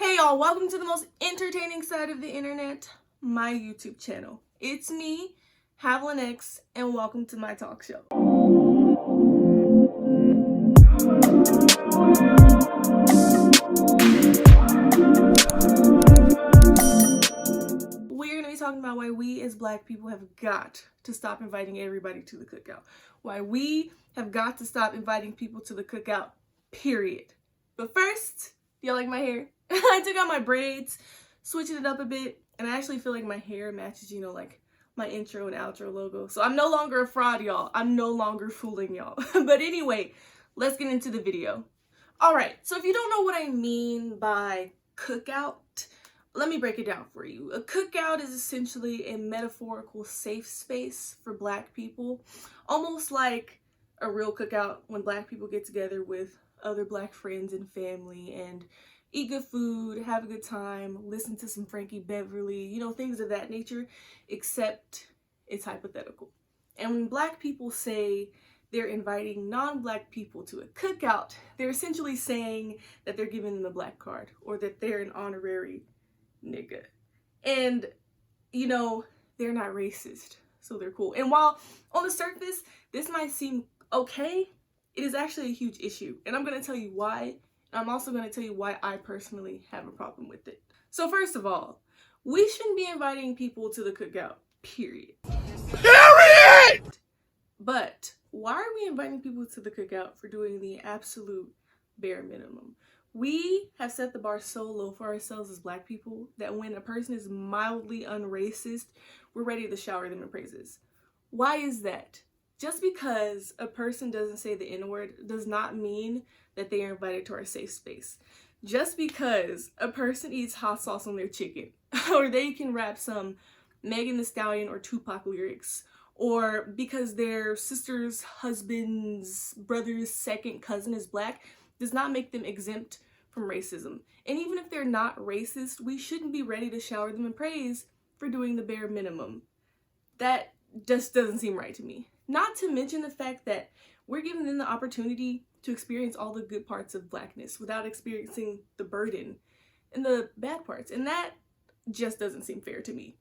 Hey y'all, welcome to the most entertaining side of the internet, my YouTube channel. It's me, Haviland X, and welcome to my talk show. We're going to be talking about why we as Black people have got to stop inviting everybody to the cookout. Why we have got to stop inviting people to the cookout, period. But first, y'all like my hair? I took out my braids, switching it up a bit, and I actually feel like my hair matches, like my intro and outro logo. So I'm no longer a fraud, y'all. I'm no longer fooling y'all. But anyway, let's get into the video. All right, so if you don't know what I mean by cookout, let me break it down for you. A cookout is essentially a metaphorical safe space for Black people, almost like a real cookout when Black people get together with other Black friends and family and eat good food, have a good time, listen to some Frankie Beverly, things of that nature, except it's hypothetical. And when Black people say they're inviting non-Black people to a cookout, they're essentially saying that they're giving them a Black card or that they're an honorary nigga. And, they're not racist, so they're cool. And while on the surface, this might seem okay, it is actually a huge issue. And I'm going to tell you why. I'm also going to tell you why I personally have a problem with it. So first of all, we shouldn't be inviting people to the cookout, period. Period! But why are we inviting people to the cookout for doing the absolute bare minimum? We have set the bar so low for ourselves as Black people that when a person is mildly unracist, we're ready to shower them in praises. Why is that? Just because a person doesn't say the N-word does not mean that they are invited to our safe space. Just because a person eats hot sauce on their chicken, or they can rap some Megan Thee Stallion or Tupac lyrics, or because their sister's husband's brother's second cousin is Black, does not make them exempt from racism. And even if they're not racist, we shouldn't be ready to shower them in praise for doing the bare minimum. That just doesn't seem right to me. Not to mention the fact that we're giving them the opportunity to experience all the good parts of Blackness without experiencing the burden and the bad parts. And that just doesn't seem fair to me.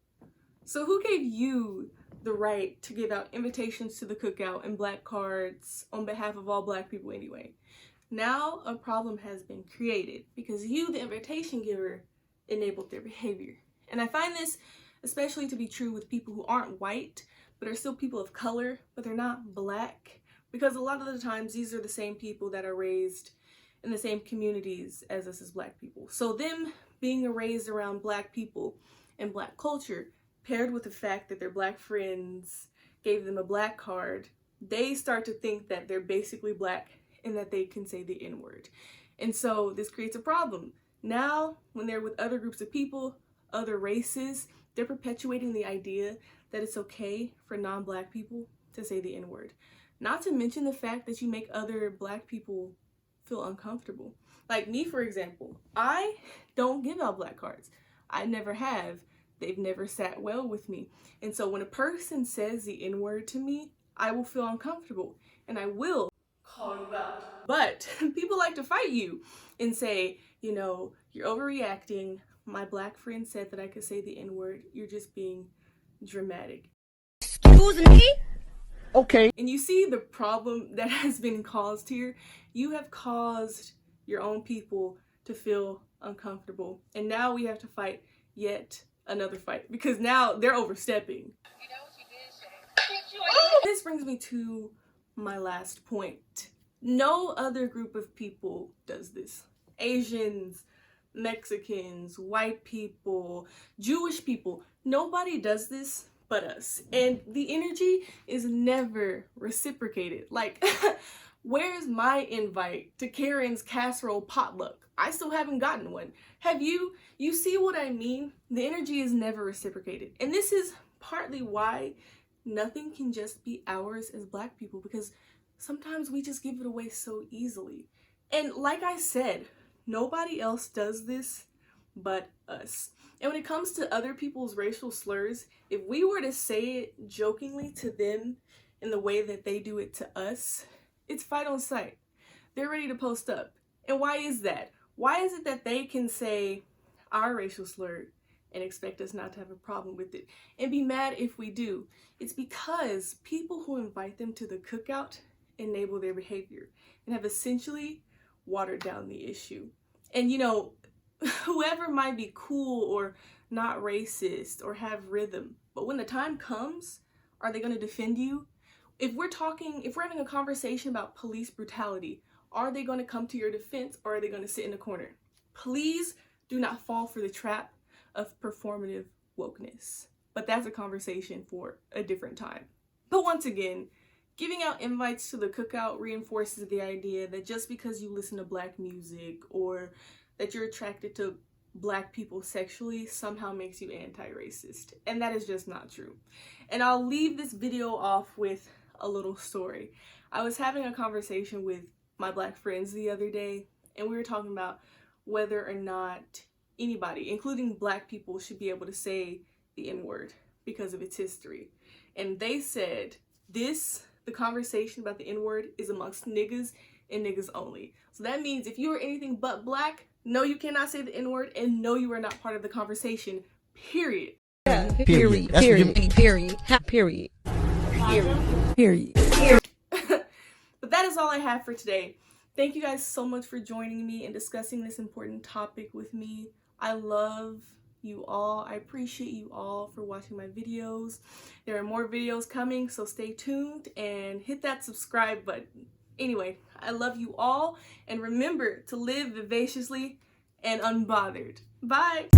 So who gave you the right to give out invitations to the cookout and Black cards on behalf of all Black people anyway? Now a problem has been created because you, the invitation giver, enabled their behavior. And I find this especially to be true with people who aren't white, but are still people of color, but they're not Black. Because a lot of the times, these are the same people that are raised in the same communities as us as Black people. So them being raised around Black people and Black culture, paired with the fact that their Black friends gave them a Black card, they start to think that they're basically Black and that they can say the N-word. And so this creates a problem. Now, when they're with other groups of people, other races, they're perpetuating the idea that it's okay for non-Black people to say the N-word. Not to mention the fact that you make other Black people feel uncomfortable. Like me, for example, I don't give out Black cards. I never have. They've never sat well with me. And so when a person says the N-word to me, I will feel uncomfortable and I will call you out. But people like to fight you and say, you're overreacting. My Black friend said that I could say the N-word. You're just being dramatic. Excuse me? Okay. And you see the problem that has been caused here? You have caused your own people to feel uncomfortable. And now we have to fight yet another fight because now they're overstepping. You know what you did, Shay. This brings me to my last point. No other group of people does this. Asians, Mexicans, white people, Jewish people, nobody does this but us. And the energy is never reciprocated. Like, where's my invite to Karen's casserole potluck? I still haven't gotten one. Have you? You see what I mean? The energy is never reciprocated. And this is partly why nothing can just be ours as Black people, because sometimes we just give it away so easily. And like I said, nobody else does this but us. And when it comes to other people's racial slurs, if we were to say it jokingly to them in the way that they do it to us, it's fight on sight. They're ready to post up. And why is that? Why is it that they can say our racial slur and expect us not to have a problem with it and be mad if we do? It's because people who invite them to the cookout enable their behavior and have essentially watered down the issue. And you know, whoever might be cool or not racist or have rhythm, but when the time comes, are they going to defend you? If we're having a conversation about police brutality, are they going to come to your defense, or are they going to sit in a corner? Please do not fall for the trap of performative wokeness. But that's a conversation for a different time. But once again, giving out invites to the cookout reinforces the idea that just because you listen to Black music or that you're attracted to Black people sexually somehow makes you anti-racist. And that is just not true. And I'll leave this video off with a little story. I was having a conversation with my Black friends the other day, and we were talking about whether or not anybody, including Black people, should be able to say the N-word because of its history. And they said the conversation about the N-word is amongst niggas and niggas only. So that means if you are anything but Black, no, you cannot say the N-word, and no, you are not part of the conversation, period. Yeah, period. But that is all I have for today. Thank you guys so much for joining me and discussing this important topic with me. I love you all. I appreciate you all for watching my videos. There are more videos coming, so stay tuned and hit that subscribe button. Anyway, I love you all, and remember to live vivaciously and unbothered. Bye!